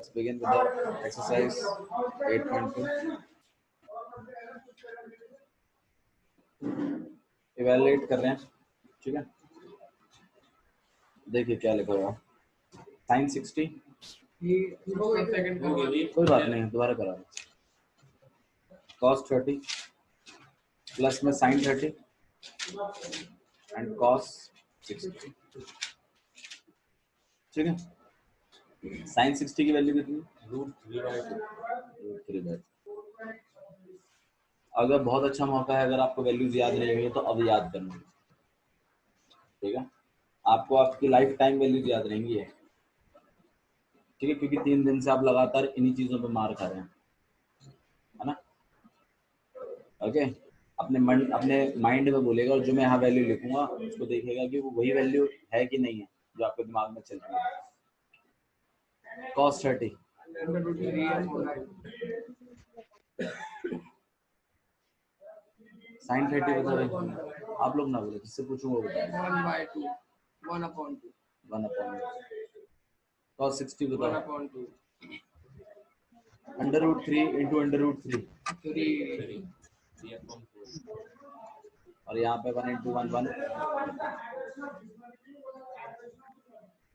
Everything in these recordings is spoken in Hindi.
Let's begin with the exercise 8.2. Evaluate कर रहे हैं, ठीक है। देखिए क्या लिखा हुआ, sin 60, कोई बात नहीं, दोबारा करा, cos 30 प्लस में sin 30 एंड cos 60, ठीक है। sin 60 की वैल्यू कितनी, √3/2। अगर बहुत अच्छा मौका है, अगर आपको वैल्यूज याद नहीं हुई तो अब याद करना, ठीक है। आपको आपकी लाइफ टाइम वैल्यूज याद रहेंगी, ठीक है, क्योंकि 3 दिन से आप लगातार इन्हीं चीजों पे मार खा रहे हैं, है ना। ओके, अपने माइंड में बोलेगा, और जो मैं यहाँ वैल्यू लिखूंगा उसको देखेगा कि वो वही वैल्यू है कि नहीं है जो आपके दिमाग में चल रही है। cos 30 sin 30 बता रहे, आप लोग ना बोले, जिससे पूछूंगा वो बताएगा। 1/2 cos 60 बताओ, √3 into √3 और यहाँ पे 1 into 1 1।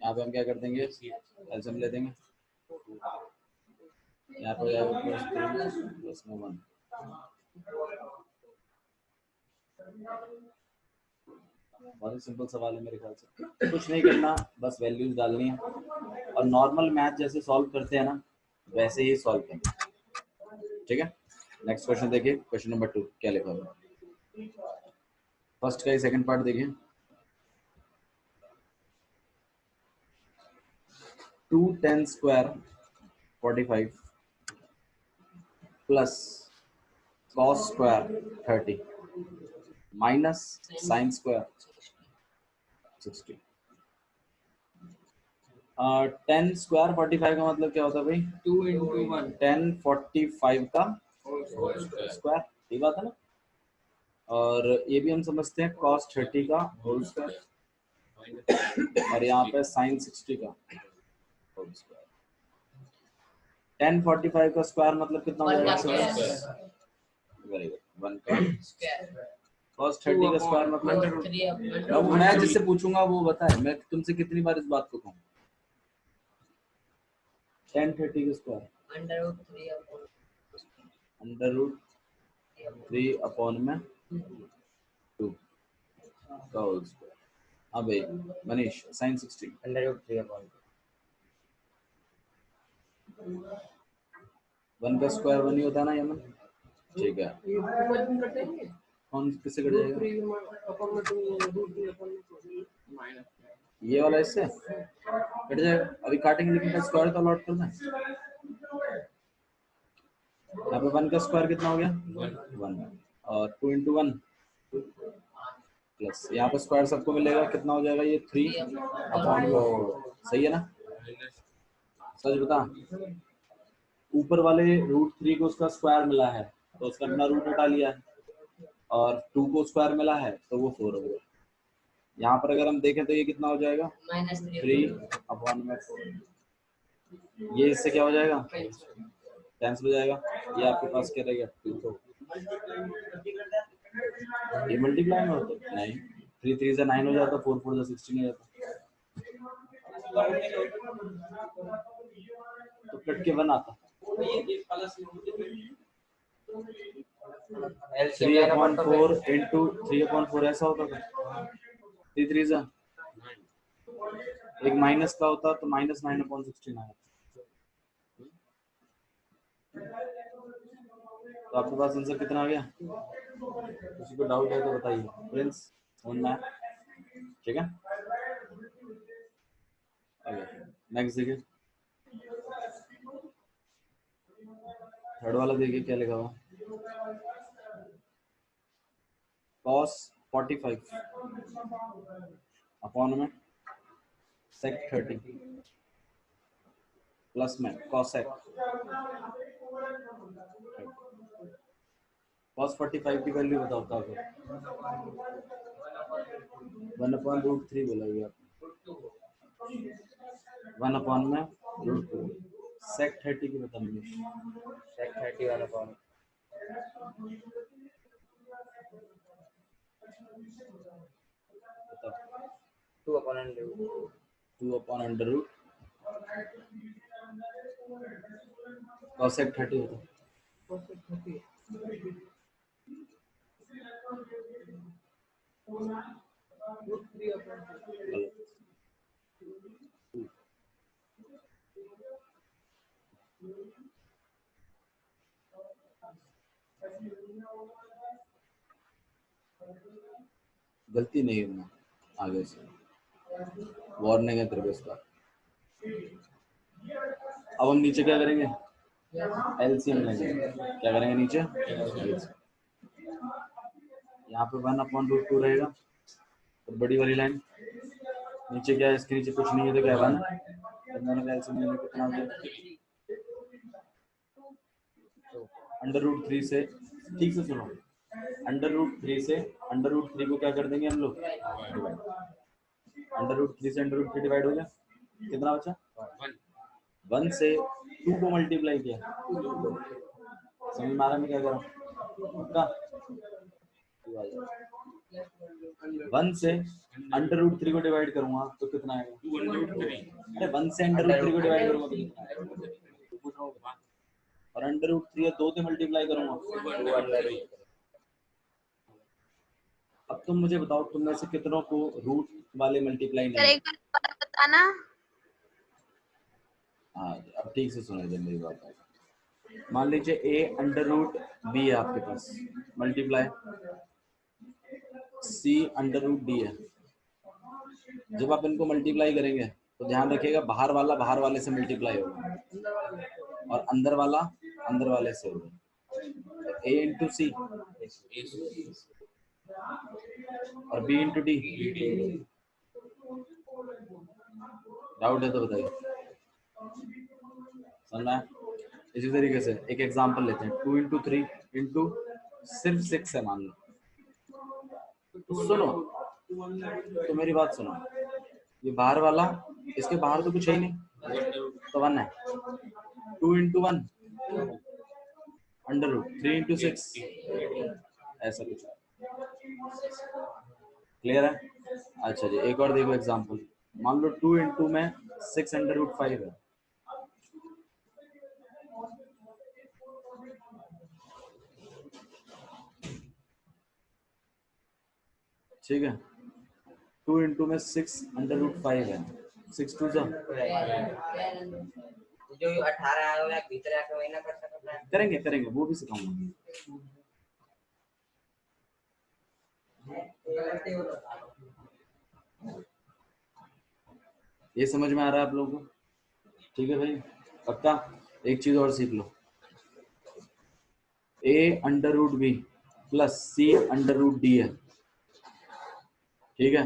यहाँ पे हम क्या कर देंगे, एलसीएम ले देंगे, यहाँ पे प्लस में 1। बहुत ही सिंपल सवाल है मेरे ख्याल से, कुछ नहीं करना, बस वैल्यूज डालनी है और नॉर्मल मैथ जैसे सॉल्व करते हैं ना वैसे ही सॉल्व करना, ठीक है। नेक्स्ट क्वेश्चन देखिए, क्वेश्चन नंबर 2 क्या लिखा हुआ, फर्स्ट का ही सेकंड पार्ट देखिए। 2tan square 45 plus cos square 30 minus sin square 60। 10 square 45 का मतलब क्या होता है भाई, 2 into 1 10 45 का स्क्वायर, ये बात है ना। और ये भी हम समझते हैं cos 30 का होल स्क्वायर और यहाँ पे sin 60 का होल स्क्वायर। 10 45 का स्क्वायर मतलब कितना हो जाएगा, वेरी गुड, 1 का cos 30 का स्क्वायर मतलब, मैं जिससे पूछूंगा वो बताए, मैं तुमसे कितनी बार इस बात को कहूँ। 10 30 का स्क्वायर √3 अपॉन में 2 का होल स्क्वायर। हाँ भाई मनीष, sin 60 √3 अपॉन 1 का स्क्वायर 1 ही होता है ना यमन, ठीक है। कौन किससे कट जाएगा, ये वाला इससे कट जाएगा, अभी काटेंगे लेकिन स्क्वायर तो लॉट करना है। यहाँ पे 1 का स्क्वायर कितना हो गया, 1 और 2 into 1 प्लस यहाँ पे स्क्वायर सबको मिलेगा, कितना हो जाएगा ये 3 अपॉन, सही है ना। सच बता, ऊपर वाले √3 को उसका स्क्वायर मिला है तो उसका अपना रूट हटा लिया है, और 2 को स्क्वायर मिला है तो वो 4 हो गया। यहाँ पर अगर हम देखें तो ये कितना हो जाएगा, 3 अपॉन में 4। ये इससे क्या हो जाएगा, कैंसिल हो जाएगा, ये आपके पास क्या रहेगा 2। ये मल्टीप्लाई में होता नहीं, 3 3 से 9 हो जाता, 4 4 से 16 हो जाता, तो कट के 1 आता। 3/4 इंटू 3/4 ऐसा होता था, 3 3 से एक माइनस का होता तो -9/16 आया। तो आपके पास आंसर कितना आ गया, किसी को डाउट है तो बताइए, प्रिंस सुनना है, ठीक है। नेक्स्ट देखिए, थर्ड वाला देखिए क्या लिखा हुआ, cos 45 अपॉन में sec 30 प्लस में cosec। cos 45 की वैल्यू बताओ क्या होगा, 1/√3 बोला गया, 1 अपॉन में √2 सेक 30 की बता मुझे। सेक 31 अपॉन बताओ। 2 upon under root 2 upon under root cosec 30 होता। कोसेक 30 रूट 3 अपॉन गलत। 2 गलती नहीं होना आगे से, वार्निंग है तेरे को इसका। अब हम नीचे क्या करेंगे, एलसीएम लेंगे। क्या करेंगे नीचे, यहाँ पे 1/√2 रहेगा, और बड़ी वाली लाइन नीचे क्या है, इसके नीचे कुछ नहीं है तो क्या बना, दोनों का एलसीएम लेंगे कितना हो जाएगा, √3 से, ठीक से सुनो, √3 से √3 को क्या कर देंगे हम लोग, √3 से √3 डिवाइड हो गया, कितना बचा, 1 से 2 को मल्टीप्लाई किया, समझ में आ रहा है मैं क्या करूँ, पक्का 1 से √3 को डिवाइड करूंगा तो कितना आएगा, 2√3। अरे 1 से √3 को डिवाइड करूंगा तो कितना आएगा, पूछ रहा हूँ, और √3 और 2 से मल्टीप्लाई करूंगा। अब तुम मुझे बताओ, तुम में से कितनों को रूट वाले मल्टीप्लाई नहीं है? बताना। हाँ, अब ठीक से सुनो इधर मेरी बात। मान लीजिए a√b है आपके पास, मल्टीप्लाई c√d है। जब आप इनको मल्टीप्लाई करेंगे तो ध्यान रखिएगा, बाहर वाला बाहर वाले से मल्टीप्लाई होगा और अंदर वाला अंदर वाले से होगा। a इंटू सी और b इंटू डी। डाउट है तो बताइए, समझना है? इसी तरीके से एक एग्जांपल लेते हैं, 2 इंटू 3 इंटू सिर्फ 6 है मान लो, सुनो तो मेरी बात सुनो, ये बाहर वाला, इसके बाहर तो कुछ है ही नहीं तो 1 है, 2 इंटू 1 √3 इंटू 6 ऐसा कुछ, क्लियर है? अच्छा जी, एक और देखो एग्जांपल, मान लो 2 इंटू में 6 √5 है, ठीक है, 2 इंटू में 6 √5 है, 6 2 जा जो 18 आया हुआ है भीतर आके महीना कर सकता है, करेंगे वो भी सिखाऊंगा। ये समझ में आ रहा है आप लोगों को? ठीक है भाई, पक्का। एक चीज और सीख लो, a√b प्लस c√d है, ठीक है,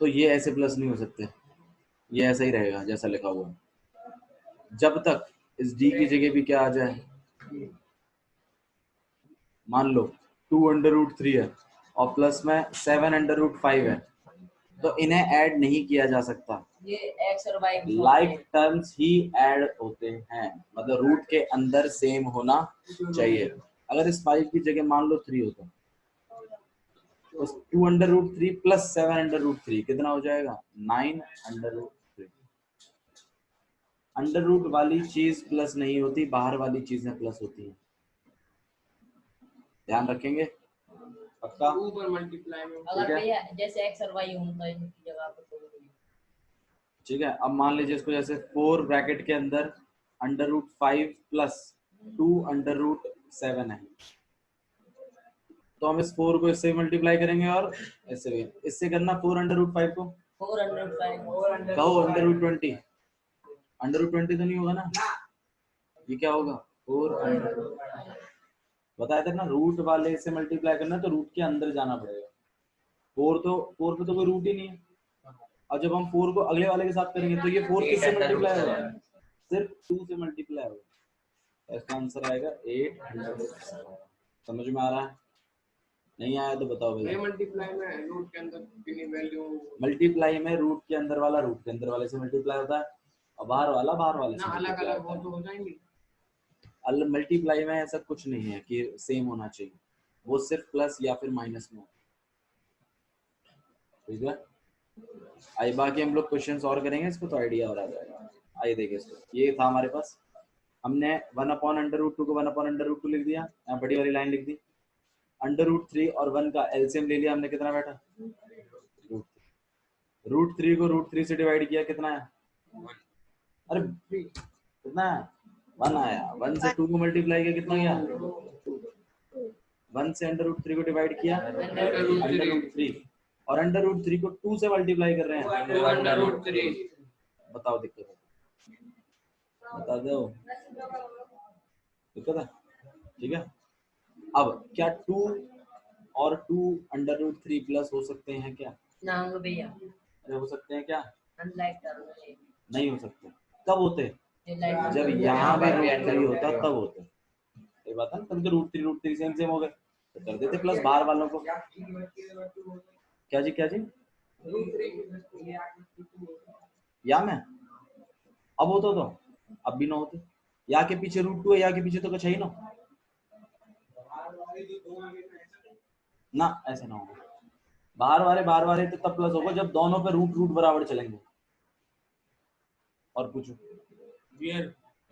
तो ये ऐसे प्लस नहीं हो सकते, ये ऐसा ही रहेगा जैसा लिखा हुआ है, जब तक इस d की जगह भी क्या आ जाए, मान लो 2√3 है और प्लस में 7√5 है, तो इन्हें ऐड नहीं किया जा सकता, ये x और y लाइक टर्म्स ही ऐड होते हैं, मतलब रूट के अंदर सेम होना चाहिए। अगर इस 5 की जगह मान लो 3 होता तो 2√3 प्लस 7√3 कितना हो जाएगा, 9√3। अंडर रूट वाली चीज प्लस नहीं होती, बाहर वाली चीजें प्लस होती हैं, ध्यान रखेंगे, पक्का। ऊपर मल्टीप्लाई में ठीक है, भैया जैसे x और y होता है इनकी जगह पे तो ठीक है। अब मान लीजिए इसको जैसे 4 ब्रैकेट के अंदर √5 प्लस 2√7 है, तो हम इस 4 को इससे मल्टीप्लाई करेंगे और इससे भी, इससे करना 4√5 को 405 कहो √20, √20 तो नहीं होगा ना, ये क्या होगा 4, बताया था ना, रूट वाले से मल्टीप्लाई करना तो रूट के अंदर जाना पड़ेगा, 4 पे तो कोई रूट ही नहीं है, और जब हम 4 को अगले वाले के साथ करेंगे तो ये 4 किससे मल्टीप्लाई होगा, सिर्फ 2 से मल्टीप्लाई होगा, इसका आंसर आएगा 800। समझ में आ रहा है? नहीं आया तो बताओ भैया। मल्टीप्लाई में रूट के अंदर कितनी वैल्यू, मल्टीप्लाई में रूट के अंदर वाला रूट के अंदर वाले से मल्टीप्लाई होता है, और बाहर वाले ना से अलग multiply अलग होता वो है। तो हो जाएंगे। अलग मल्टीप्लाई में ऐसा कुछ नहीं है कि सेम होना चाहिए, वो सिर्फ प्लस या फिर माइनस में होता है। ठीक है, आइए बाकी हम लोग क्वेश्चंस और करेंगे इसको तो आइडिया और आ जाएगा। आइए देखिए इसको, ये था हमारे पास, हमने 1/√2 को 1/√2 लिख दिया, यहाँ बड़ी वाली लाइन लिख दी। √3 और 1 का एलसीएम ले लिया हमने, कितना बैठा √3 को √3 से डिवाइड किया, कितना है, अरे कितना है, 1 आया। 1 से 2 को मल्टीप्लाई किया, कितना गया, 1 से √3 को डिवाइड किया √3, और √3 को 2 से मल्टीप्लाई कर रहे हैं, √3 बताओ दिक्कत है, बता दो दिक्कत है। ठीक है, अब क्या 2 और 2 √3 प्लस हो सकते हैं क्या, ना होंगे भैया, अरे हो सकते हैं क्या, अनलाइक करो नहीं हो सकते। कब होते, ये लाइट जब यहाँ पे √3 होता तब होते, ये बात है ना, तब तो √3 सेम हो गए, तो कर देते प्लस बाहर वालों को। क्या जी, क्या जी, या में अब होता तो अब भी ना होते, या के पीछे √2 है, या के पीछे तो कुछ है ही ना, ना ऐसा ना होगा, बाहर वाले तो तब प्लस होगा जब दोनों पे रूट रूट बराबर चलेंगे। और पूछो, ये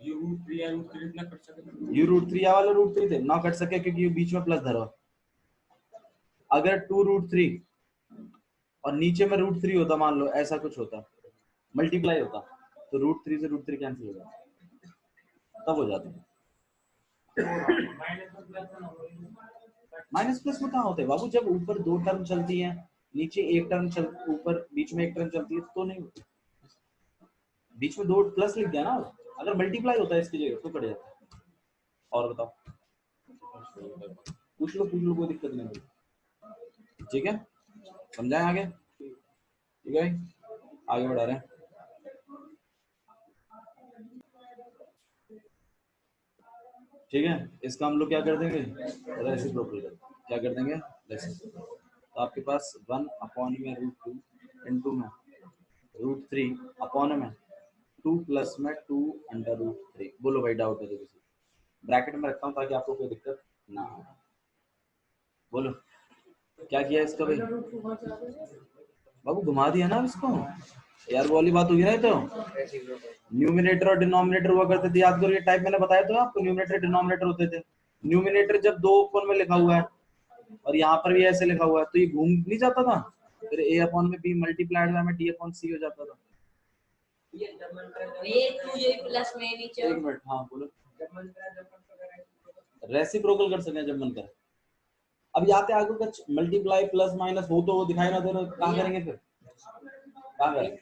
√3 या √3 ना कर सके, यू √3 या वाला √3 थे ना कट सके क्योंकि ये बीच में प्लस धरा। अगर 2√3 और नीचे में √3 होता, मान लो ऐसा कुछ होता, मल्टीप्लाई होता, तो √3 से √3 कैंसिल हो जाता, तब हो जाता। माइनस प्लस में कहाँ होते हैं बाबू, जब ऊपर 2 टर्म चलती है, नीचे एक टर्म चल, ऊपर बीच में एक टर्म चलती है तो नहीं होती, बीच में 2 प्लस लिख दिया ना, अगर मल्टीप्लाई होता है इसकी जगह तो कट जाता है। और बताओ, पूछ लो कोई दिक्कत नहीं होगी। ठीक है, समझाएं आगे, ठीक है आगे बढ़ा रहे हैं। ठीक है, इसका हम लोग क्या कर देंगे, रेसिप्रोकल क्या कर देंगे, रेसिप्रोकल। तो आपके पास 1 में √2 इंटू में √3 अपॉन में 2 प्लस में 2 √3। बोलो भाई, डाउट है तो किसी, ब्रैकेट में रखता हूँ ताकि आपको कोई दिक्कत ना हो। बोलो क्या किया इसका भाई, बाबू घुमा दिया ना इसको यार, वो वाली बात हुई ना, तो न्यूमिनेटर और डिनोमिनेटर हुआ करते थे, याद करो ये टाइप मैंने बताया तो आपको, न्यूमिनेटर डिनोमिनेटर होते थे। न्यूमिनेटर जब 2 अपॉन में लिखा हुआ है और यहाँ पर भी ऐसे लिखा हुआ है तो ये घूम नहीं जाता था, फिर a अपॉन में b मल्टीप्लाइड में d अपॉन c हो जाता था। ये 2 प्लस में नीचे, एक मिनट, हाँ बोलो, रेसिप्रोकल कर सकते हैं जब मन करे। अब यहाँ पे आगे कुछ मल्टीप्लाई प्लस माइनस हो तो दिखाई ना दे रहा, कहाँ करेंगे फिर, कहाँ करेंगे,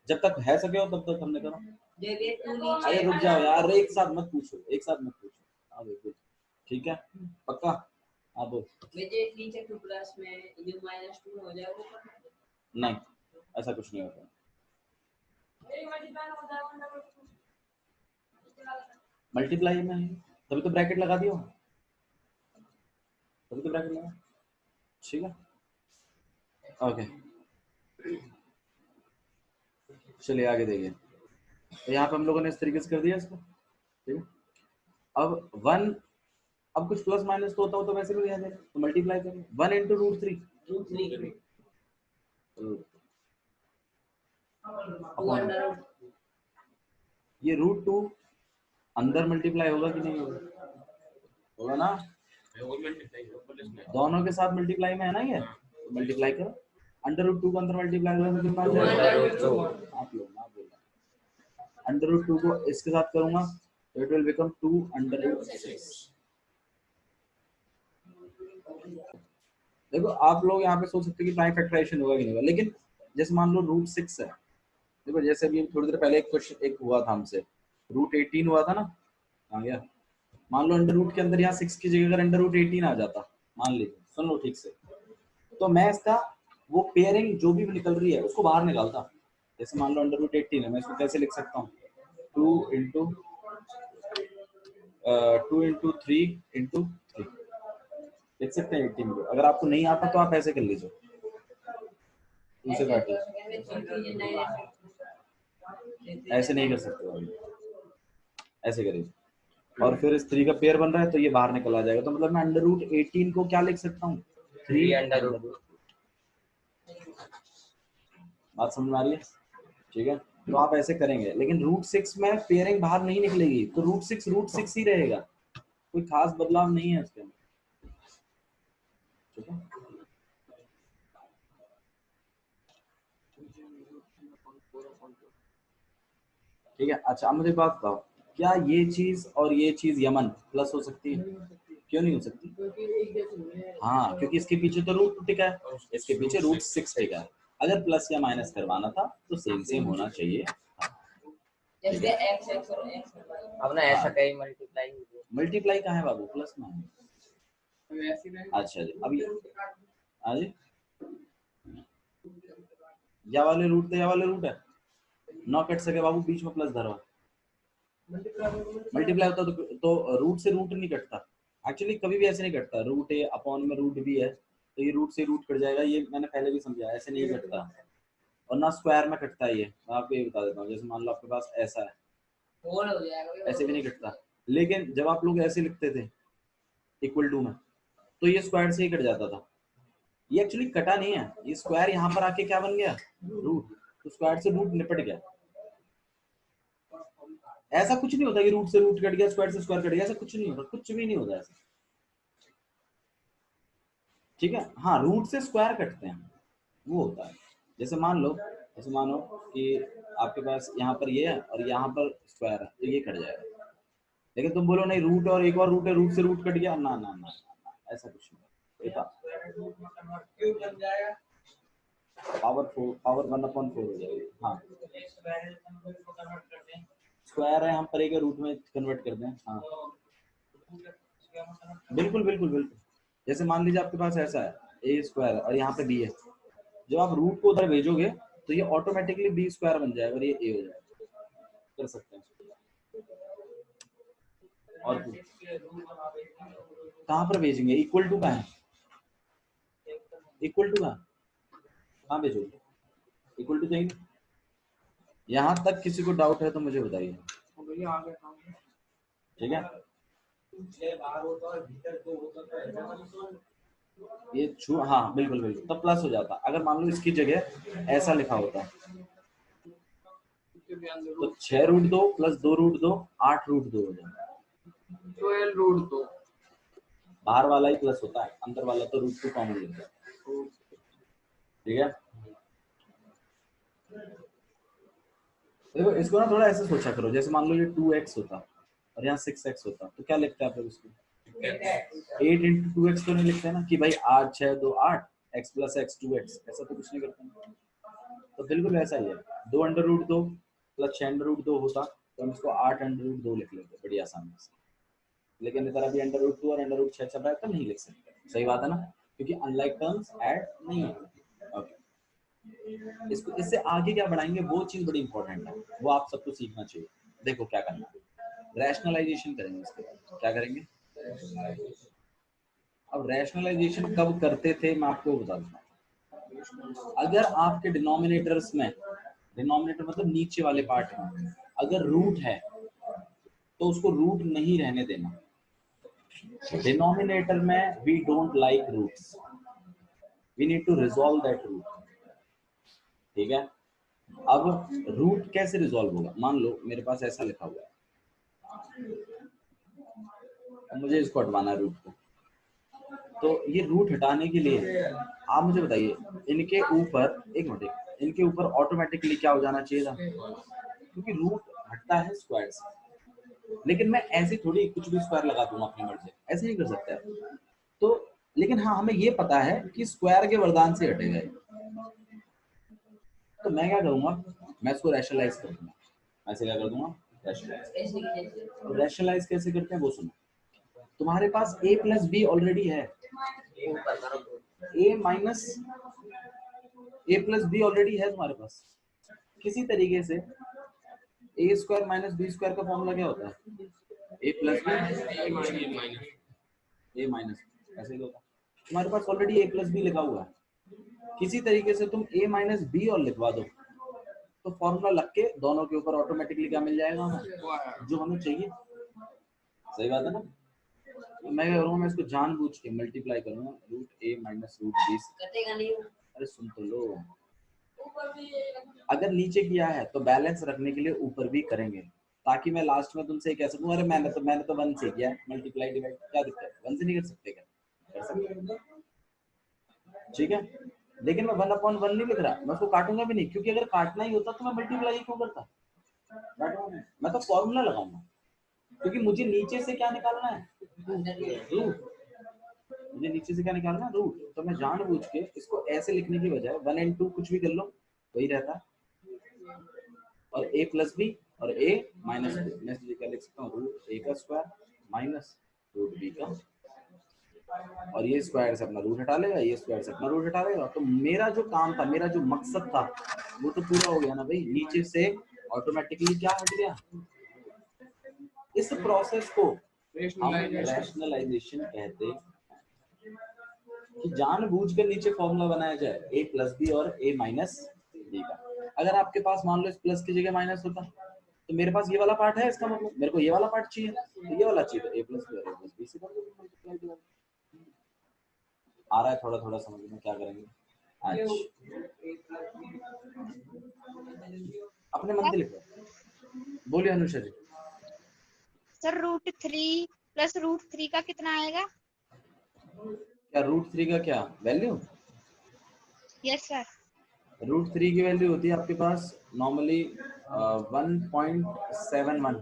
जब तक है सके हो तब तक हमने करो। अरे रुक जाओ यार, एक साथ मत पूछो, हाँ बिल्कुल ठीक है, पक्का, हाँ बोल। नीचे 2 प्लस में ये -2 हो जाएगा, नहीं ऐसा कुछ नहीं होता, मल्टीप्लाई में है तभी तो ब्रैकेट लगा दियो, तभी तो ब्रैकेट लगा, ठीक है ओके। चलिए आगे देखिए, तो यहाँ पे हम लोगों ने इस तरीके से कर दिया इसको, ठीक है। अब 1, अब कुछ प्लस माइनस तो होता हो तो वैसे भी याद है, तो मल्टीप्लाई करें 1 इंटू √3, ये √2 अंदर मल्टीप्लाई होगा कि नहीं होगा, होगा ना, दोनों के साथ मल्टीप्लाई में है ना ये, तो मल्टीप्लाई करो, √2 को अंदर मल्टीप्लाई करोगे कितना आ जाएगा, आप लोग ना बोलना, √2 को इसके साथ करूंगा तो इट विल बिकम 2√6। देखो आप लोग यहाँ पे सोच सकते हैं कि प्राइम फैक्टराइजेशन होगा कि नहीं होगा, लेकिन जैसे मान लो √6 है, देखो जैसे अभी थोड़ी देर पहले एक क्वेश्चन एक हुआ था हमसे, √18 हुआ था ना, आ गया, मान लो अंडर रूट के अंदर यहाँ 6 की जगह अगर √18 आ जाता, मान लीजिए, सुन लो ठीक से, तो मैं इसका वो पेयरिंग जो भी निकल रही है उसको बाहर निकालता। जैसे मान लो √18 है, मैं इसको कैसे लिख सकता हूँ, 2 इंटू 3 इंटू 3 लिख सकते हैं 18 को। अगर आपको नहीं आता तो आप ऐसे कर लीजिए, दूसरे काटिए, ऐसे नहीं कर सकते हो, ऐसे करिए। और फिर इस 3 का पेयर बन रहा है तो ये बाहर निकल आ जाएगा। तो मतलब मैं अंडर रूट 18 को क्या लिख सकता हूँ? 3 अंडर रूट। बात समझ में आ रही है? ठीक है, तो आप ऐसे करेंगे, लेकिन रूट 6 में पेयरिंग बाहर नहीं निकलेगी, तो रूट 6 ही रहेगा, कोई खास बदलाव नहीं है उसके अंदर। ठीक है, ठीक है। अच्छा, मुझे बात बताओ, क्या ये चीज और ये चीज यमन प्लस हो सकती है? क्यों नहीं हो सकती? हाँ, क्योंकि इसके पीछे तो रूट टिका है, इसके पीछे रूट 6 टिका है। अगर प्लस या माइनस करवाना था तो सेम सेम होना चाहिए। जैसे x x और x अब ना ऐसा कहीं मल्टीप्लाई कहाँ है बाबू? प्लस में है। अच्छा जी, अभी हाँ जी, या वाले रूट थे, या वाले रूट है, नौ कट सके बाबू, बीच में प्लस धरवा। मल्टीप्लाई होता तो रूट से रूट नहीं कटता, एक्चुअली कभी भी ऐसे नहीं कटता। रूट ए अपॉन में रूट बी है तो ये रूट से रूट कट जाएगा, ये मैंने पहले भी समझाया, ऐसे नहीं कटता। और ना स्क्वायर में कटता है ये, मैं आपको ये बता देता हूँ। जैसे मान लो आपके पास ऐसा है, ऐसे भी नहीं कटता। लेकिन जब आप लोग ऐसे लिखते थे इक्वल टू में, तो ये स्क्वायर से ही कट जाता था। ये एक्चुअली कटा नहीं है, ये स्क्वायर यहाँ पर आके क्या बन गया? रूट। तो स्क्वायर से रूट निपट गया। ऐसा कुछ नहीं होता कि रूट से रूट कट गया, स्क्वायर से स्क्वायर कट गया, ऐसा कुछ नहीं होता, कुछ भी नहीं होता ऐसा। ठीक है, हाँ, रूट से स्क्वायर कटते हैं, वो होता है। जैसे मान लो, जैसे मानो कि आपके पास यहाँ पर ये है और यहाँ पर स्क्वायर है, तो ये कट जाएगा। लेकिन तुम बोलो नहीं, रूट और एक और रूट है, रूट से रूट कट गया, ना ना ना, ना, ऐसा कुछ नहीं। पावर 1/4 हो जाएगी। हाँ, स्क्वायर है, हम परे के रूट में कन्वर्ट कर दें। हाँ, बिल्कुल बिल्कुल बिल्कुल। जैसे मान लीजिए आपके पास ऐसा है ए स्क्वायर और यहाँ पे बी है, जब आप रूट को उधर भेजोगे तो ये ऑटोमेटिकली बी स्क्वायर बन जाएगा और ये ए हो जाएगा। कर सकते हैं। और कहाँ पर भेजेंगे? इक्वल टू का है, इक्वल टू का कहाँ भेजोगे? इक्वल टू देंगे। यहाँ तक किसी को डाउट है तो मुझे बताइए। ठीक है, ये छू, हाँ बिल्कुल बिल्कुल, तो प्लस हो जाता। अगर मान लो इसकी जगह ऐसा लिखा होता तो 6 रूट 2 प्लस 2 रूट 2 8 रूट 2 हो जाता, 12 रूट 2। बाहर वाला ही प्लस होता है, अंदर वाला तो रूट 2 कॉमन लेता है। ठीक है, देखो इसको ना थोड़ा ऐसे सोचा करो, जैसे मान लो ये 2x होता और यहाँ 6x होता, तो क्या लिखते हैं आप लोग इसको? 8 इंटू 2x तो नहीं लिखते ना कि भाई 8 6 2 8 x प्लस x 2x, ऐसा तो कुछ नहीं करते। तो बिल्कुल ऐसा ही है, 2 under root 2 plus 6 under root 2 होता तो हम इसको 8 अंडर रूट 2 लिख लेते बड़ी आसानी से। लेकिन इधर अभी अंडर रूट 2 और अंडर रूट 6 चल रहा है तो नहीं लिख सकते। सही बात है ना, क्योंकि अनलाइक टर्म्स ऐड नहीं होती। ओके, इसको इससे आगे क्या बढ़ाएंगे वो चीज बड़ी इंपॉर्टेंट है, वो आप सबको सीखना चाहिए। देखो क्या करना है, रैशनलाइजेशन करेंगे इसके बाद। क्या करेंगे? अब रैशनलाइजेशन कब करते थे मैं आपको बता दूंगा। अगर आपके डिनोमिनेटर्स में, डिनोमिनेटर मतलब नीचे वाले पार्ट में अगर रूट है तो उसको रूट नहीं रहने देना। डिनोमिनेटर में we don't like roots, we need to resolve that root. ठीक है, अब रूट कैसे रिजॉल्व होगा? मान लो मेरे पास ऐसा लिखा हुआ है, अब मुझे इसको हटवाना है रूट को, तो ये रूट हटाने के लिए आप मुझे बताइए, इनके ऊपर एक मिनट, इनके ऊपर ऑटोमेटिकली क्या हो जाना चाहिए था? क्योंकि रूट हटता है स्क्वायर से, लेकिन मैं ऐसे थोड़ी कुछ भी स्क्वायर लगा दूंगा अपनी मर्जी, ऐसे नहीं कर सकते आप। तो लेकिन हाँ, हमें ये पता है कि स्क्वायर के वरदान से हटेगा, तो मैं क्या करूंगा, मैं इसको रैशनलाइज कर दूंगा। ऐसे क्या कर दूंगा? रैशनलाइज। तो रैशनलाइज कैसे करते हैं वो सुनो। तुम्हारे पास a प्लस बी ऑलरेडी है, a minus a plus b already है तुम्हारे पास। किसी तरीके से a square minus b square का फॉर्मूला क्या होता है? A plus b a minus, ऐसे ही होता। तुम्हारे पास ऑलरेडी ए प्लस बी लिखा हुआ है, किसी तरीके से तुम ए माइनस बी और लिखवा दो तो फॉर्मूला लग के दोनों के ऊपर ऑटोमेटिकली क्या मिल जाएगा हमें, जो हमें चाहिए। सही बात है ना। तो मैं क्या करूँगा, मैं इसको जानबूझ के मल्टीप्लाई करूँगा रूट ए माइनस रूट बी। कटेगा नहीं। अरे सुन तो लो, ऊपर भी अगर नीचे किया है तो बैलेंस रखने के लिए ऊपर भी करेंगे, ताकि मैं लास्ट में तुमसे कह सकूं अरे मैंने तो 1 से किया मल्टीप्लाई डिवाइड, क्या दिक्कत है, 1 से नहीं कर सकते क्या, कर सकते हैं। ठीक है, लेकिन मैं 1/1 नहीं लिख रहा, मैं उसको काटूंगा भी नहीं, क्योंकि अगर काटना ही होता तो मैं मल्टीप्लाई क्यों करता, मैं तो फॉर्मूला लगाऊंगा, क्योंकि मुझे नीचे से क्या निकालना है, रूट। मुझे नीचे से क्या निकालना है, रूट। तो मैं जानबूझ के इसको ऐसे लिखने की बजाय 1 and 2 कुछ भी कर लो वही रहता है, और a प्लस बी और a माइनस बी, मैं इसलिए क्या लिख सकता हूँ, रूट a का स्क्वायर माइनस रूट b का, और ये स्क्वायर से अपना रूट हटा लेगा, ये स्क्वायर से अपना रूट हटा लेगा। तो मेरा जो काम था, मेरा जो मकसद था, वो तो पूरा हो गया ना भाई, नीचे से ऑटोमेटिकली क्या हट गया। इस प्रोसेस को हम रैशनलाइजेशन कहते हैं, कि जानबूझकर नीचे फॉर्मूला बनाया जाए a प्लस बी और a माइनस बी का। अगर आपके पास मान लो इस प्लस की जगह माइनस होता, तो मेरे पास ये वाला पार्ट है, इसका मतलब मेरे को ये वाला पार्ट चाहिए, तो ये वाला चाहिए, तो a प्लस बी और a प्लस बी से मल्टीप्लाई डिवाइड। आ रहा है थोड़ा थोड़ा समझ में, क्या करेंगे आज अपने मन के लिखो। बोलिए अनुषा जी। सर √3 प्लस √3 का कितना आएगा? क्या √3 का क्या वैल्यू? Yes sir. √3 की वैल्यू होती है आपके पास नॉर्मली 1.71।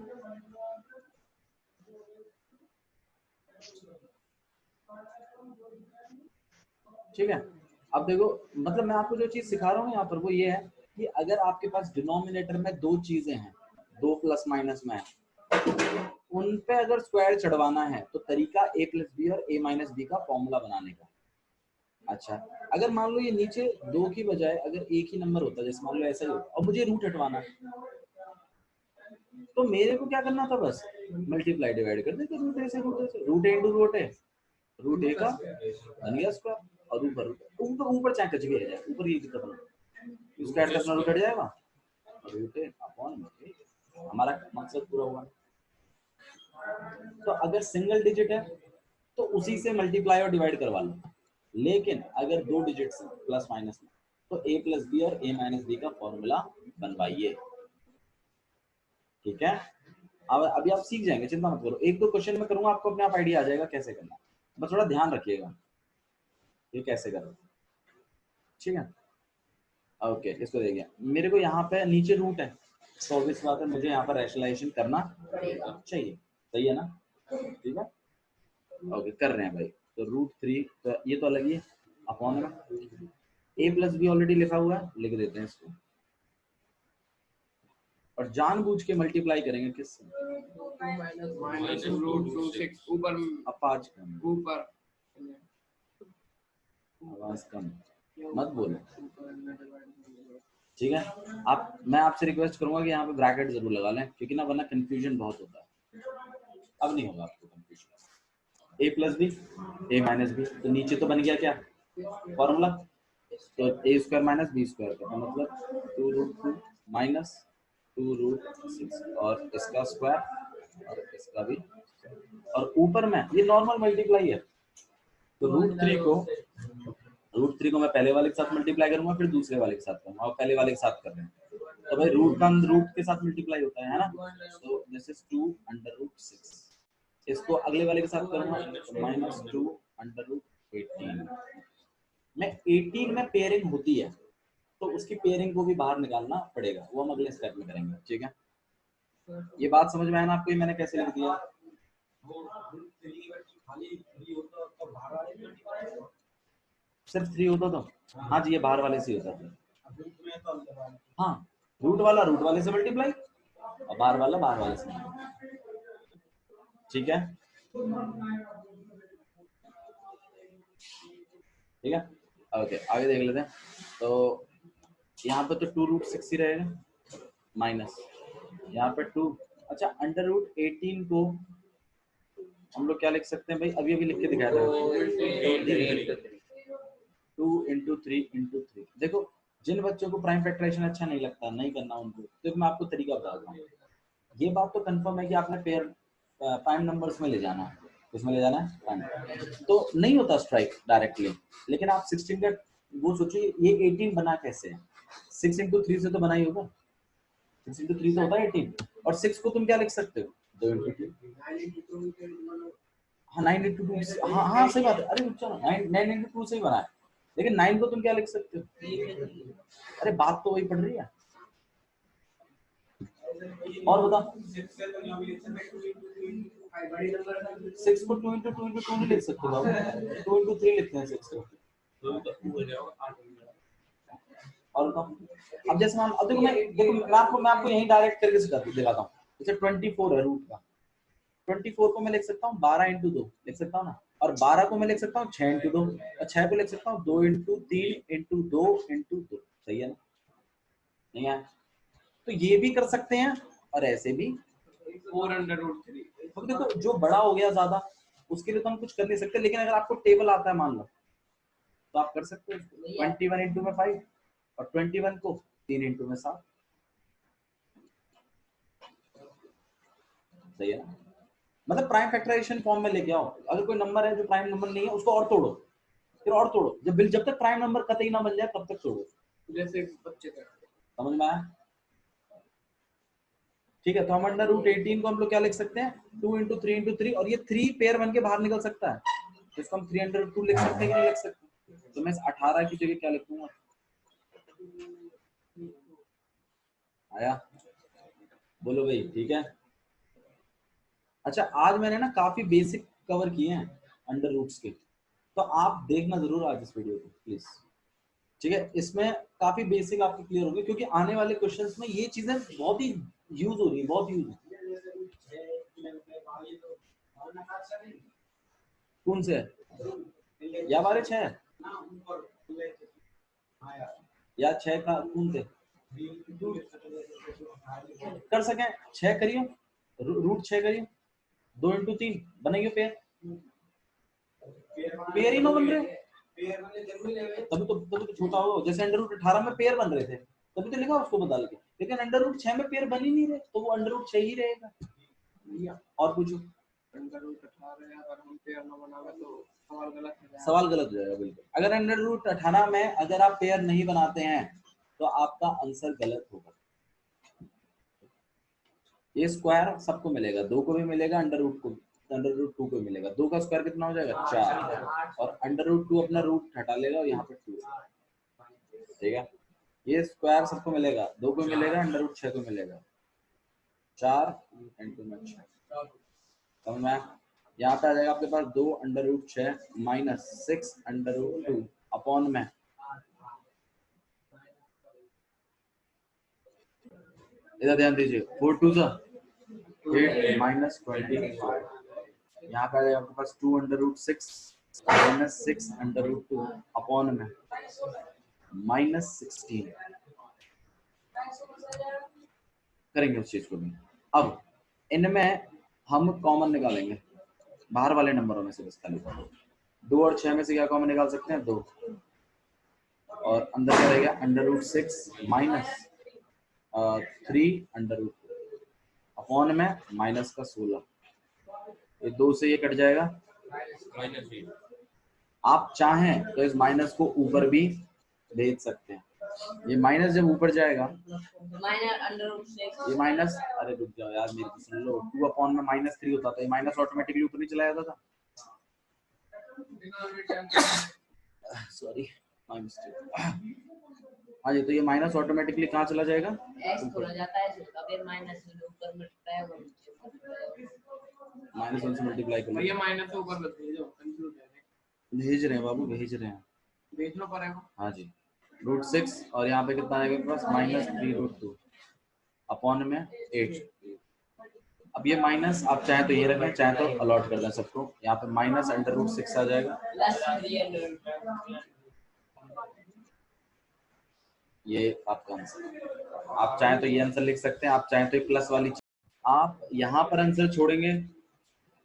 ठीक है, अब देखो, मतलब मैं आपको जो चीज सिखा रहा हूँ यहाँ पर वो ये है कि अगर आपके पास डिनोमिनेटर में दो चीजें हैं, दो प्लस माइनस में है, उन पे अगर स्क्वायर चढ़वाना है तो तरीका a प्लस बी और a माइनस बी का फॉर्मूला बनाने का। अच्छा, अगर मान लो ये नीचे दो की बजाय अगर एक ही नंबर होता, जैसे मान लो ऐसा ही होता, और मुझे रूट हटवाना है, तो मेरे को क्या करना था, बस मल्टीप्लाई डिवाइड कर देते, रूट ए से रूट ए से, रूट ए इंटू रूट ए, रूट ए का बन गया स्क्वायर, और ऊपर ऊपर चाहे कुछ भी रह जाए, ऊपर ये दिक्कत नहीं, स्क्वायर का अपना रूट हट जाएगा, रूट ए अपॉन हमारा मकसद पूरा हुआ। तो अगर सिंगल डिजिट है तो उसी से मल्टीप्लाई और डिवाइड करवा लो, लेकिन अगर दो डिजिट्स हैं प्लस माइनस में, तो a प्लस बी और a माइनस बी का फॉर्मूला बनवाइए। ठीक है, अब अभी आप सीख जाएंगे, चिंता मत करो, एक दो क्वेश्चन में करूंगा, आपको अपने आप आइडिया आ जाएगा कैसे करना, बस थोड़ा ध्यान रखिएगा ये कैसे करना। ठीक है, ओके, इसको देखिए, मेरे को यहाँ पे नीचे रूट है, तो ऑब्वियस बात है मुझे यहाँ पर रैशनलाइजेशन करना चाहिए, सही है ना। ठीक है, ओके, कर रहे हैं भाई। तो √3, तो ये तो अलग ही है, अपॉन में a प्लस बी ऑलरेडी लिखा हुआ है, लिख देते हैं इसको, और जानबूझ के मल्टीप्लाई करेंगे किससे, माइनस √2 ऊपर अपाज कम, ऊपर आवाज कम मत बोलो। ठीक है, मैं आपसे रिक्वेस्ट करूंगा कि यहाँ पे ब्रैकेट जरूर लगा लें, क्योंकि ना वरना कंफ्यूजन बहुत होता है। अब नहीं होगा आपको confusion. a plus b a minus b, तो नीचे तो बन गया क्या फॉर्मूला, तो a square minus b square का मतलब 2√2 माइनस 2√6, और इसका स्क्वायर और इसका भी, और ऊपर में ये नॉर्मल मल्टीप्लाई है, तो √3 को मैं पहले वाले के साथ मल्टीप्लाई करूंगा, फिर दूसरे वाले के साथ करूंगा, और पहले वाले के साथ कर रहे हैं, तो भाई रूट का रूट के साथ मल्टीप्लाई होता है ना, तो दिस इज 2√6, इसको अगले वाले के साथ करूंगा, तो -2√18। मैं 18 में पेयरिंग होती है, तो उसकी पेयरिंग को भी बाहर निकालना पड़ेगा, वो हम अगले स्टेप में करेंगे। ठीक है, ये बात समझ में आया ना आपको, ये मैंने कैसे लिख दिया, सिर्फ 3 होता तो, हाँ जी, ये बाहर वाले से होता था, हाँ, रूट वाले से मल्टीप्लाई और बाहर वाले से। ठीक है, ठीक है, ओके, आगे देख लेते हैं। तो यहाँ पे तो 2√6 ही रहेगा, माइनस यहाँ पे 2, अच्छा, √18 को हम लोग क्या लिख सकते हैं भाई, अभी लिख के दिखाया था, 2 × 3 × 3। देखो जिन बच्चों को प्राइम फैक्टराइजेशन अच्छा नहीं लगता, नहीं करना उनको, तो मैं आपको तरीका बताता हूँ। ये बात तो कंफर्म है कि आपने पेयर प्राइम नंबर्स में ले जाना है, उसमें ले जाना है प्राइम, तो नहीं होता स्ट्राइक डायरेक्टली। लेकिन आप 16 का वो सोचिए, ये 18 बना कैसे है? 6 into 3 से तो बना ही होगा, 6 into 3 तो होता है 18, और 6 को तुम क्या लिख सकते हो? 2 into 2। हाँ 9 into 2, हाँ हाँ सही बात है। अरे चलो 9 into 2 से ही बना है, लेकिन 9 को तुम क्या लिख सकते हो? अरे बात तो वही पड़ रही है। और बता, 6 को 2 into 2 into 2 नहीं लिख सकते बाबू, 2 into 3 लिखते हैं 6 को। और बताओ, अब जैसे अब देखो मैं आपको यही डायरेक्ट तरीके से दिखाता हूँ। जैसे 24 है रूट का, 24 को मैं लिख सकता हूँ 12 into 2 लिख सकता हूँ ना, और 12 को मैं लिख सकता हूँ 6 into 2, और 6 को लिख सकता हूँ 2 into 3 into 2 into 2। सही है ना? नहीं है? तो ये भी कर सकते हैं और ऐसे भी 4√3। अब देखो जो बड़ा हो गया ज्यादा, उसके लिए तो हम कुछ कर नहीं सकते, लेकिन अगर आपको टेबल आता है मान लो, तो आप कर सकते हो। 21 into में 5 और 21 को 3 into में 7। सही है ना? मतलब प्राइम फैक्टराइजेशन फॉर्म में लेके आओ। अगर कोई नंबर है जो प्राइम नंबर नहीं है, उसको और तोड़ो, फिर और तोड़ो, जब तक प्राइम नंबर कतई ना बन जाए तब तक तोड़ो। जैसे बच्चे का समझ में आया? ठीक है, तो हम अंडर रूट 18 को हम लोग क्या लिख सकते हैं? 2 into 3 into 3, और ये 3 पेयर बन के बाहर निकल सकता है, तो इसको हम 3 under root 2 लिख सकते हैं कि नहीं लिख सकते? तो मैं 18 की जगह क्या लिखूंगा? आया? बोलो भाई, ठीक है? अच्छा, आज मैंने ना काफी बेसिक कवर किए हैं अंडर रूट्स के, तो आप देखना जरूर आज इस वीडियो को प्लीज। ठीक है, इसमें काफी बेसिक आपके क्लियर होंगे, क्योंकि आने वाले क्वेश्चंस में ये चीजें बहुत ही यूज हो रही है, बहुत यूज। कौन से या बारे 6 या 6 का कौन से कर सके? 6 करिए, रूट 6 करिए, 2 into 3 बनेगी पेयर। पेयर ही ना बन रहे, तभी तो छोटा हो। जैसे अंडर रूट 18 में पेयर बन रहे थे, तभी तो लिखा उसको बदल के, लेकिन अंडर रूट 6 में पेयर बन ही नहीं रहे, तो वो अंडर रूट 6 ही रहेगा। और पूछो। अंडर रूट 18 अगर हम पेयर ना बनावे तो सवाल गलत हो जाएगा। सवाल गलत हो जाएगा बिल्कुल। अगर अंडर रूट 18 में अगर आप पेयर नहीं बनाते हैं तो आपका आंसर गलत होगा। ये स्क्वायर सबको मिलेगा, 2 को भी मिलेगा, अंडर रूट 2 को मिलेगा। 2 का स्क्वायर कितना हो जाएगा? 4, और अंडर रूट 2 अपना रूट हटा लेगा और यहाँ पे 2। ठीक है, ये स्क्वायर सबको मिलेगा, 2 को मिलेगा, अंडर रूट 6 को मिलेगा, 4 into 6। समझ में? यहाँ पे आ जाएगा आपके पास 2 under root 6 minus 6 under root 2 upon में इधर ध्यान दीजिए, 4 2 8 माइनस 24। यहाँ पे आ जाएगा आपके पास 2 under root 6 minus 6 under root 2 upon में माइनस 16। करेंगे उस चीज को भी। अब इनमें हम कॉमन निकालेंगे बाहर वाले नंबरों में से, बस खाली 2 और 6 में से क्या कॉमन निकाल सकते हैं? 2, और अंदर क्या रहेगा? Under root 6 minus 3 under root upon में माइनस का 16। ये 2 से ये कट जाएगा, -3। आप चाहें तो इस माइनस को ऊपर भी भेज सकते हैं। ये माइनस जब ऊपर जाएगा, ये माइनस, अरे रुक जाओ यार मेरी सुन लो, 2 अपॉन में -3 होता था, ये माइनस ऑटोमेटिकली ऊपर नहीं चला जाता था। Sorry my mistake. हाँ जी, तो ये माइनस ऑटोमेटिकली कहाँ चला जाएगा? माइनस 1 से मल्टीप्लाई कर भैया माइनस से ऊपर मत भेजो, कंफ्यूज है। भेज रहे हैं बाबू, भेज रहे हैं। भेजना पड़ेगा। हाँ जी, रूट 6 और यहाँ पे कितना आएगा पास? -3 रूट 2 अपॉन में 8। अब ये माइनस आप चाहे तो ये रखें, चाहे तो अलॉट कर दें सबको। यहाँ पे माइनस अंडर रूट 6 आ जाएगा, ये आपका आंसर। आप चाहें तो ये आंसर लिख सकते हैं, आप चाहें तो ये प्लस वाली आप यहाँ पर आंसर छोड़ेंगे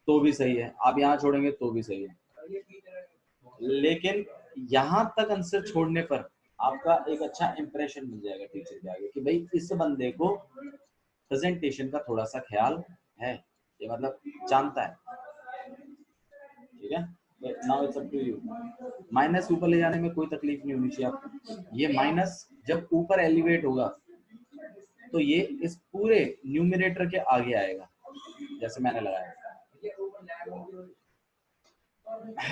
तो भी सही है, आप यहाँ छोड़ेंगे तो भी सही है, लेकिन यहाँ तक आंसर छोड़ने पर आपका एक अच्छा इंप्रेशन मिल जाएगा टीचर के आगे कि भाई इस बंदे को प्रेजेंटेशन का थोड़ा सा ख्याल है, ये मतलब जानता है, ठीक है। Now it's up to you. Minus ऊपर ले जाने में कोई तकलीफ नहीं होनी चाहिए आपको। ये माइनस जब ऊपर एलिवेट होगा तो ये इस पूरे न्यूमरेटर के आगे आएगा, जैसे मैंने लगाया।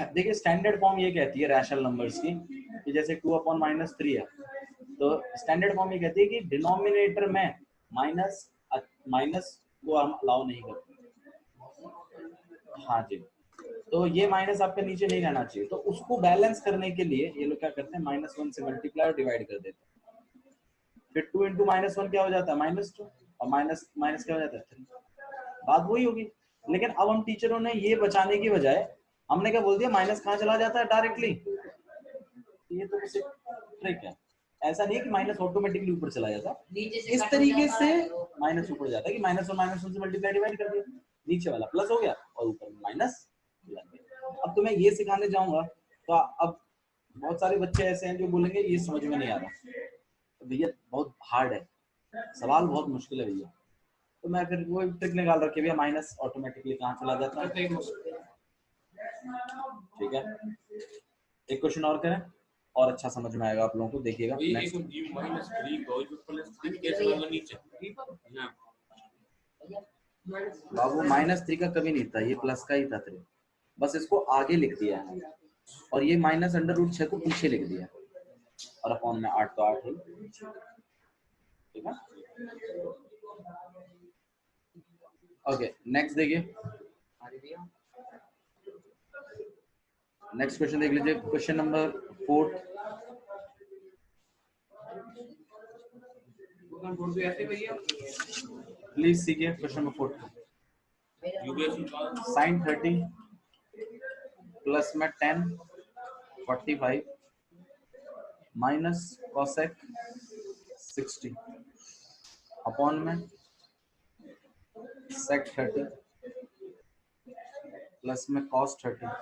देखिए स्टैंडर्ड फॉर्म ये कहती है रैशनल नंबर्स की कि जैसे 2/-3 है, तो स्टैंडर्ड फॉर्म ये कहती है कि डिनोमिनेटर में माइनस को हम अलाउ नहीं करते। हाँ जी, तो ये माइनस आपके नीचे नहीं रहना चाहिए, तो उसको बैलेंस करने के लिए ये लोग क्या करते हैं, -1 से मल्टीप्लाई और डिवाइड कर देते हैं। फिर 2 × -1 क्या हो जाता है, -2, और माइनस माइनस क्या हो जाता है 3। बात वही होगी, लेकिन अब हम टीचरों ने ये बचाने की बजाय हमने क्या बोल दिया, माइनस कहाँ चला जाता है डायरेक्टली। ये तो बस ट्रिक है, ऐसा नहीं है कि माइनस ऑटोमेटिकली ऊपर चला जाता, इस तरीके से माइनस ऊपर जाता है कि -1 -1 से मल्टीप्लाई डिवाइड कर दिया, नीचे वाला प्लस हो गया और ऊपर माइनस लग गया। अब तो मैं ये सिखाने जाऊंगा तो अब बहुत सारे बच्चे ऐसे हैं जो बोलेंगे ये समझ में नहीं आ रहा, तो भैया बहुत हार्ड है, सवाल बहुत मुश्किल है भैया, तो मैं फिर वो ट्रिक निकाल रखी भैया, माइनस ऑटोमेटिकली कहाँ चला जाता है। ठीक है, एक क्वेश्चन और करें और अच्छा समझ में आएगा आप लोगों को, देखिएगा। बाबू -3 का कभी नहीं था, ये प्लस का ही था 3, बस इसको आगे लिख दिया है, और ये -√6 को पीछे लिख दिया, और अपॉन में 8 तो 8 है, ठीक है। ओके, नेक्स्ट देखिए, नेक्स्ट क्वेश्चन देख लीजिए, क्वेश्चन नंबर 4। प्लीज सीखिए क्वेश्चन नंबर 4। sin 30 प्लस में 10 45 माइनस cosec 60 अपॉन में sec 30 प्लस में cos 30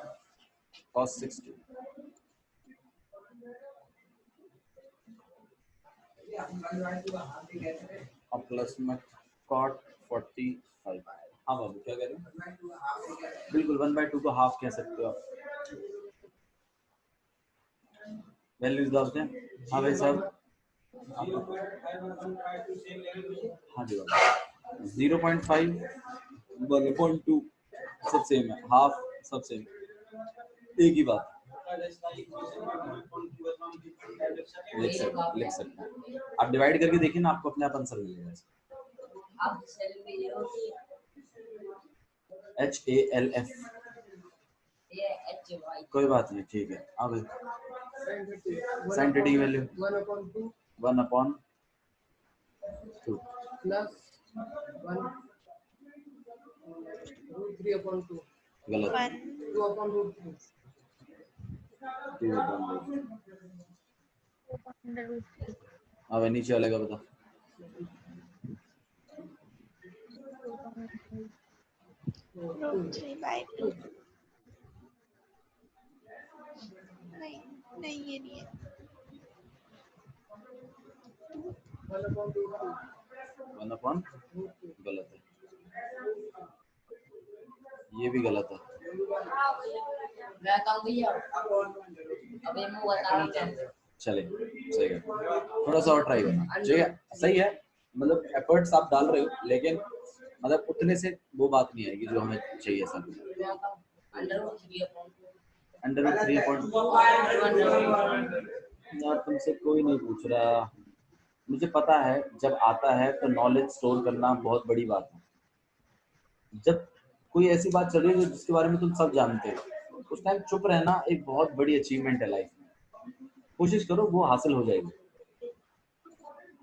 cos 60 और प्लस में cot 45। हाँ बाबू क्या कह रहे हो, बिल्कुल 1/2 को हाफ कह सकते हो आप, वैल्यूज डालते हैं। हाँ भाई साहब, हाँ जी बाबू, 0.5 1/2 सब सेम है, हाफ सब सेम, एक ही बात, लिख सकते हैं आप, डिवाइड करके देखिए ना, आपको अपने आप आंसर मिलेगा। HALF कोई बात नहीं, ठीक है। अब sin 30 की वैल्यू 1/2 प्लस 1/√3/2 गलत, 2/√3 अब नीचे वाले का बता, √3/2 नहीं नहीं, ये नहीं है, 1/√2 गलत है, ये भी गलत है, चले सही है, थोड़ा सा और ट्राई करना, ठीक है, सही है, मतलब एफर्ट्स आप डाल रहे हो, लेकिन मतलब उतने से वो बात नहीं आएगी जो हमें चाहिए सर। यार तुमसे कोई नहीं पूछ रहा, मुझे पता है जब आता है तो नॉलेज स्टोर करना बहुत बड़ी बात है, जब कोई ऐसी बात चल रही है जिसके बारे में तुम सब जानते हो, उस टाइम चुप रहना एक बहुत बड़ी अचीवमेंट है लाइफ में, कोशिश करो वो हासिल हो जाएगी।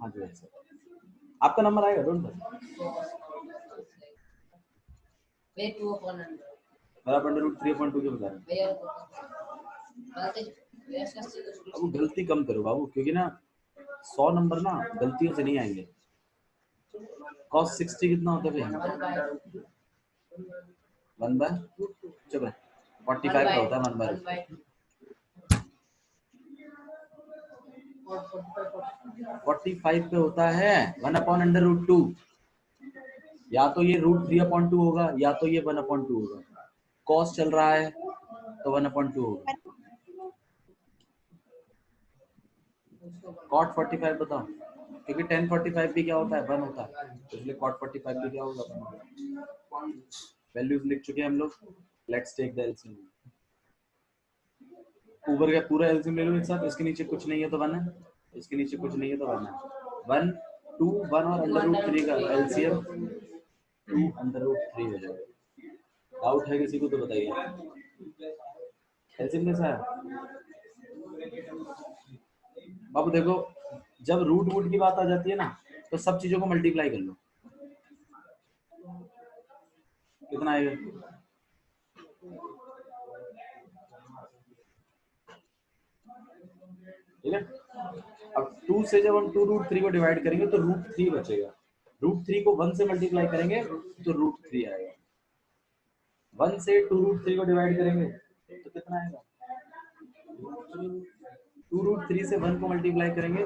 हाँ जी सर, आपका नंबर आएगा, डोंट बराबर √3/2 के बता रहे हैं। अब गलती कम करो बाबू, क्योंकि ना 100 नंबर ना गलतियों से नहीं आएंगे। cos 60 कितना होता है भैया, 1/, चुप है, 45 का होता है 1/, 45 पे होता है 1/√2। या तो ये √3/2 होगा या तो ये 1/2 होगा। कॉस चल रहा है तो 1/2 होगा। cot 45 बताओ, क्योंकि tan 45 भी क्या होता है 1 होता है, इसलिए cot 45 भी क्या होगा 1 होगा। वैल्यूज लिख चुके हैं हम लोग। Let's take the LCM. ऊपर का पूरा एलसीएम ले लो एक साथ। इसके नीचे कुछ नहीं है तो 1 है, इसके नीचे कुछ नहीं है तो 1 है। 1 2 1 और √3 का एलसीएम 2√3 हो जाएगा। डाउट है किसी को तो बताइए। एलसीएम कैसा है बाबू? देखो जब रूट की बात आ जाती है ना तो सब चीजों को मल्टीप्लाई कर लो। कितना आएगा? ठीक है। अब 2 से जब हम 2√3 को डिवाइड करेंगे तो √3 बचेगा। √3 को 1 से मल्टीप्लाई करेंगे तो √3 आएगा। 1 से 2√3 को डिवाइड करेंगे तो कितना आएगा? 2√3 से 1 को मल्टीप्लाई करेंगे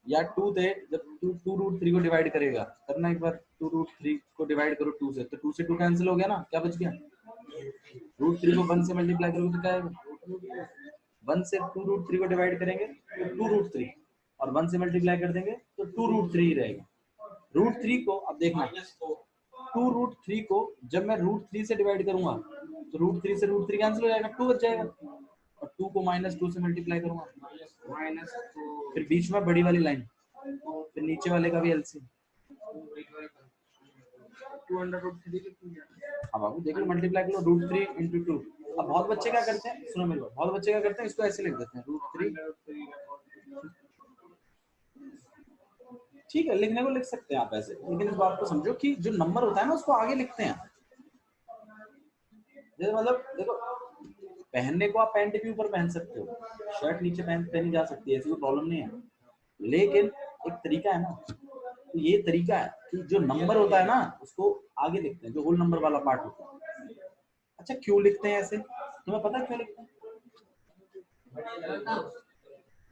या 2 थे जब 2√3 को डिवाइड करेगा करना एक बार। 2√3 को डिवाइड करो 2 से, तो 2 से 2 कैंसिल हो गया ना, क्या बच गया? √3 को 1 से मल्टीप्लाई करोगे तो क्या आएगा? 1 से 2√3 को डिवाइड करेंगे तो 2√3 और 1 से मल्टीप्लाई कर देंगे तो 2√3 ही रहेगा। √3 को अब देखना, 2√3 को जब मैं √3 से डिवाइड करूंगा तो √3 से √3 कैंसिल हो जाएगा, 2 बच जाएगा। और 2 को -2 से मल्टीप्लाई करूंगा फिर बीच में बड़ी वाली लाइन, फिर नीचे वाले का भी एलसीएम। अब बाबू देख लो, मल्टीप्लाई करो √3 × 2। अब बहुत बच्चे क्या करते हैं, सुनो मेरे को, बहुत बच्चे क्या करते हैं, इसको ऐसे लिख देते हैं √3। ठीक है, लिखने को लिख सकते हैं आप ऐसे, लेकिन इस बात को समझो कि जो नंबर होता है ना उसको आगे लिखते हैं। जैसे मतलब देखो, पहनने को आप पैंट के ऊपर पहन सकते हो, शर्ट नीचे पहनी जा सकती है, ऐसी कोई प्रॉब्लम नहीं है, लेकिन एक तरीका है ना। तो ये तरीका है कि जो नंबर होता है ना उसको आगे लिखते हैं, जो होल नंबर वाला पार्ट होता है। अच्छा क्यों लिखते हैं ऐसे, तुम्हें पता है क्यों लिखते हैं?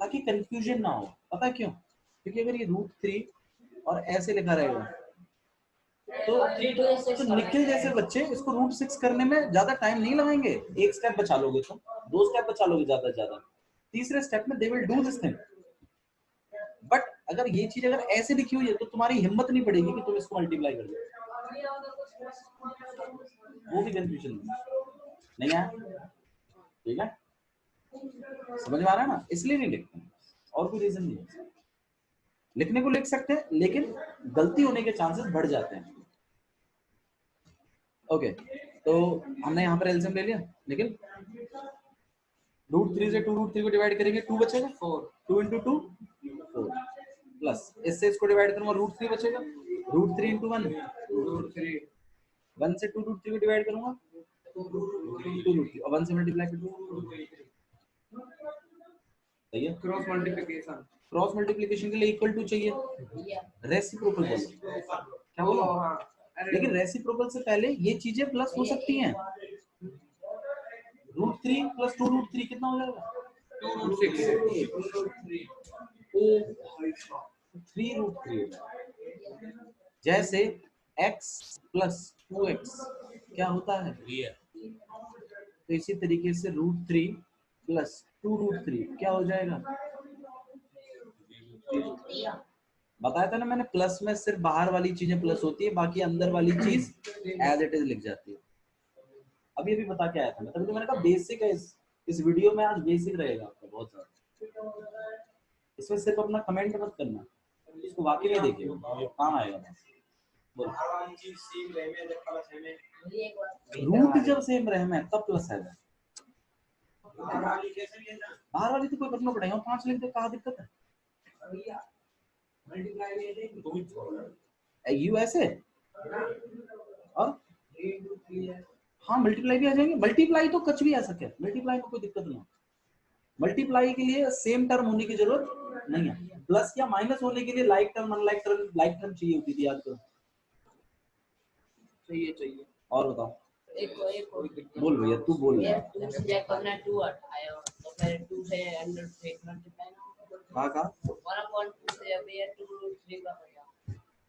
ताकि कंफ्यूजन ना हो। पता है क्यों? क्योंकि अगर ये √3 और ऐसे लिखा रहेगा तो निखिल जैसे बच्चे इसको √6 करने में ज्यादा टाइम नहीं लगाएंगे। एक स्टेप बचा लोगे तुम, 2 स्टेप बचा लोगे ज्यादा से ज्यादा, तीसरे स्टेप में they will do this thing. But अगर ये चीज अगर ऐसे लिखी हुई है तो तुम्हारी हिम्मत नहीं पड़ेगी कि तुम इसको मल्टीप्लाई कर दो। वो भी कंफ्यूजन नहीं है, ठीक है? समझ में आ रहा है ना? इसलिए नहीं लिखते, और कोई रीजन नहीं है। लिखने को लिख सकते हैं लेकिन गलती होने के चांसेस बढ़ जाते हैं। ओके, तो हमने यहाँ पर एलसीएम ले लिया, लेकिन √3 से 2√3 को डिवाइड करेंगे 2 बचेगा, 4 2 × 2 4 प्लस इससे इसको डिवाइड करूंगा √3 बचेगा, √3 × 1 √3, 1 से 2√3 को डिवाइड करूंगा 2√3 और 1 से मल्टीप्लाई कर दूंगा। सही है? क्रॉस मल्टीप्लिकेशन के लिए इक्वल टू चाहिए, रेसिप्रोकल बोलो, क्या बोलो? लेकिन रेसिप्रोकल से पहले ये चीजें प्लस हो सकती हैं। √3 + 2√3 कितना हो जाएगा? 3√3। जैसे x + 2x क्या होता है? तो इसी तरीके से √3 + 2√3 क्या हो जाएगा? बताया था ना मैंने, प्लस में सिर्फ बाहर वाली चीजें प्लस होती है, बाकी अंदर वाली चीज एज इट इज लिख जाती है। अभी बता के आया था मैं, तभी तो मैंने कहा बेसिक है। इस वीडियो में आज बेसिक रहेगा आपका बहुत ज्यादा। इसमें सिर्फ अपना कमेंट मत करना, इसको वाकई में देखिए, काम आएगा। रूट जब सेम रहे में तब प्लस आएगा, बाहर वाली तो कोई फर्क नहीं पड़ेगा, 5 लिख दे, कहाँ दिक्कत है? यू ऐसे और हाँ मल्टीप्लाई भी आ जाएंगे। मल्टीप्लाई तो कुछ भी आ सके, मल्टीप्लाई में कोई दिक्कत नहीं है। मल्टीप्लाई के लिए सेम टर्म होने की जरूरत नहीं है, प्लस या माइनस होने के लिए like term unlike term like term चाहिए होती थी, याद करो। चाहिए और बताओ, एक बोल भैया, तू बोल। 2 से जब हमने 2 हटाया 2 से अंडर 3 मल्टीप्लाई कहा 1/2 से अब ये 2 रूट 3 का हो गया,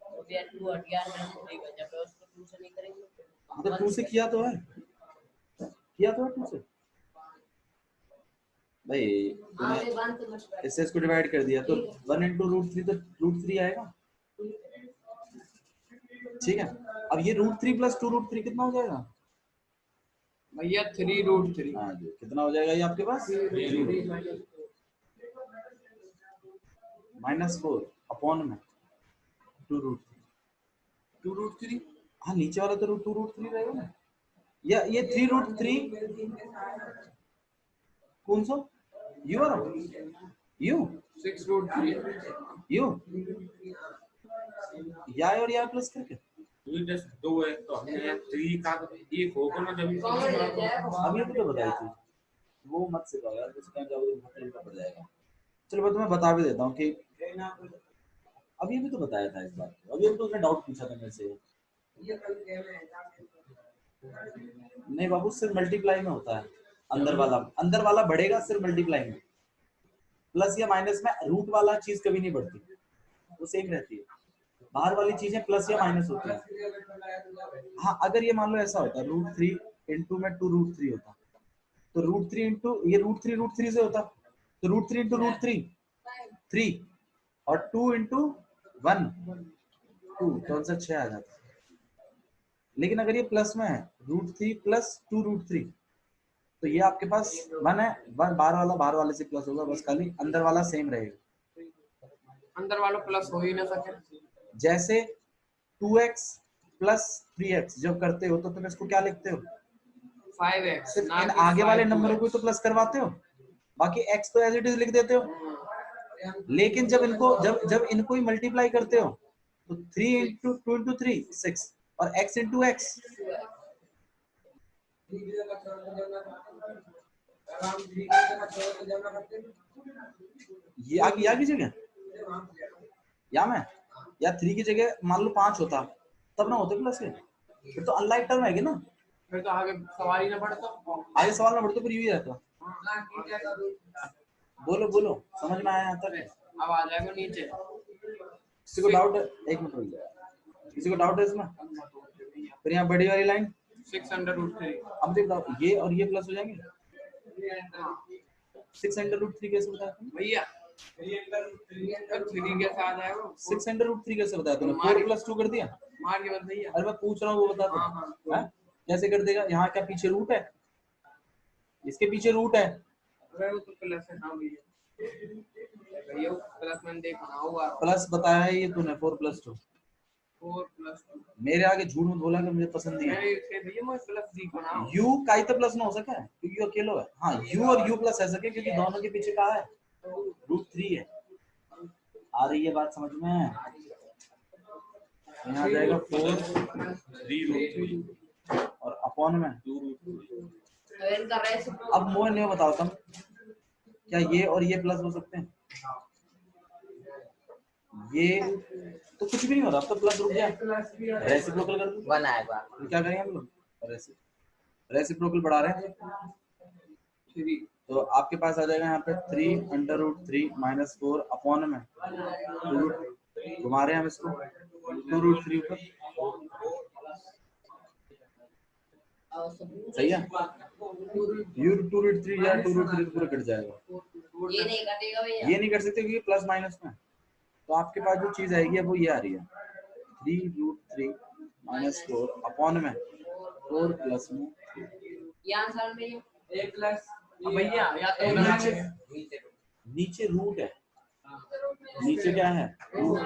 तो ये 2 हट गया अंडर 3 का, जब उसको 2 से नहीं करेंगे तो 2 से किया तो है 2 से भाई तूने इससे इसको डिवाइड कर दिया तो 1 into √3 तो √3 आएगा, ठीक है। अब ये √3 plus 2√3 कितना हो जाएगा भैया 3√3 हाँ जी, कितना हो जाएगा ये आपके पास -4 अपॉन में 2√3 हाँ नीचे वाला तो 2√3 रहेगा ना, या ये 3√3 कौन सा यू और यू 6√3 यू या और या प्लस करके जस्ट 2 है तो हमने 3 का एक होगा ना जब अब ये तो बताई थी वो मत सिखाओ यार, कुछ कहीं जाओगे बहुत तरीका पड़ जाएगा। चलो मैं तुम्हें बता भी देता हूँ कि अब ये भी तो बताया था इस बात को, अभी तो उसने डाउट पूछा था मेरे से। नहीं बाबू सिर्फ मल्टीप्लाई में होता है, अंदर वाला बढ़ेगा सिर्फ मल्टीप्लाई में, प्लस या माइनस में रूट वाला चीज कभी नहीं बढ़ती, वो सेम रहती है। बाहर वाली चीजें प्लस या माइनस होती है। हाँ अगर ये मान लो ऐसा होता √3 इंटू में 2√3 होता तो √3 इंटू ये √3 से होता तो √3 इंटू √3 3 और 2 इंटू 1 2 तो आंसर 6 आ जाता। लेकिन अगर ये प्लस में है √3 प्लस 2√3 तो ये आपके पास 1 है, 1 बाहर वाले से प्लस होगा, बस खाली अंदर वाला सेम रहेगा। अंदर वाला प्लस हो ही ना सके, जैसे 2x प्लस 3x जब करते हो तो तुम इसको क्या लिखते हो 5x सिर्फ ना इन कि आगे वाले 5, नंबरों को तो प्लस करवाते हो, बाकी x तो एज इट इज लिख देते हो। लेकिन जब इनको ही मल्टीप्लाई करते हो तो 3 इंटू 2 इंटू 3 6 और x इंटू x ये आ की जगह या 3 की जगह मान लो 5 होता तब ना होते प्लस के, फिर तो अनलाइक टर्म है ना, फिर तो आगे सवाल ही ना पड़ता, आगे सवाल ना बढ़ते फिर यही रहता। बोलो समझ में आया यहाँ तक? अब आ जाएगा नीचे। किसी को डाउट है? एक मिनट रुक जाए, किसी को डाउट है इसमें? फिर यहाँ बड़ी वाली लाइन 6√3 अब देखो ये और ये प्लस हो जाएंगे, 6√3 कैसे बताया तुमने भैया 3 के साथ आएगा 6√3 कैसे बताया तूने? 4 + 2 कर दिया? मार के बस भैया, अरे मैं पूछ रहा हूँ वो बता दो। हाँ? कैसे कर देगा? यहाँ क्या पीछे रूट है, इसके पीछे रूट है, वो तो प्लस है। हाँ भैया प्लस मैंने देखा होगा, प्लस बताया है ये तूने 4 + 2। 4 + 2 मेरे आगे झूठ मत बोला कि मुझे पसंद नहीं है। मैंने इसे भैया मैं प्लस दिखा ना u का ही तो प्लस ना हो सका है क्योंकि ये अकेला है। हाँ u और u प्लस है सके क्योंकि दोनों के पीछे कहा है √3 है। आ रही है बात समझ में? यहाँ जाएगा 4 और अपॉन में 2√3। अब मोह नहीं बताओ तुम, क्या ये और ये प्लस हो सकते हैं? ये तो कुछ भी नहीं हो रहा, अब तो प्लस रुक गया, रेसिप्रोकल कर दो। बनाएगा तो क्या करेंगे हम लोग? रेसिप्रोकल बढ़ा रहे हैं, तो आपके पास आ जाएगा यहाँ पे 3 √3 - 4 अपॉन में 2 घुमा रहे हैं हम इसको 2√3 ऊपर, सही है? 2√3 या 2√3 पूरा कट जाएगा, ये नहीं कटेगा भैया, ये नहीं कर सकते क्योंकि प्लस माइनस में। तो आपके पास जो चीज आएगी वो ये आ रही है 3√3 - 4 अपॉन में 4 प्लस में 3। यहाँ साल में एक प्लस भैया या तो नीचे रूट है, नीचे क्या है रूट,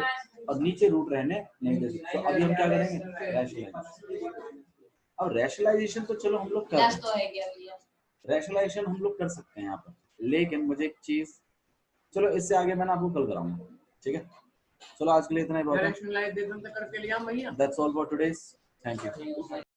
और नीचे रूट रहने नहीं दे। तो अभी हम क्या करेंगे? रैशनलाइजेशन। अब रैशनलाइजेशन तो चलो हम लोग कर प्लस तो है क्या भैया, रैशनलाइजेशन हम लोग कर सकते हैं यहाँ पर, लेकिन मुझे एक चीज, चलो इससे आगे मैंने आपको कल कराऊंगा, ठीक है? चलो आज के लिए इतना ही बहुत है। रैशनलाइजेशन करके लिया भैया। That's all for today's. Thank you.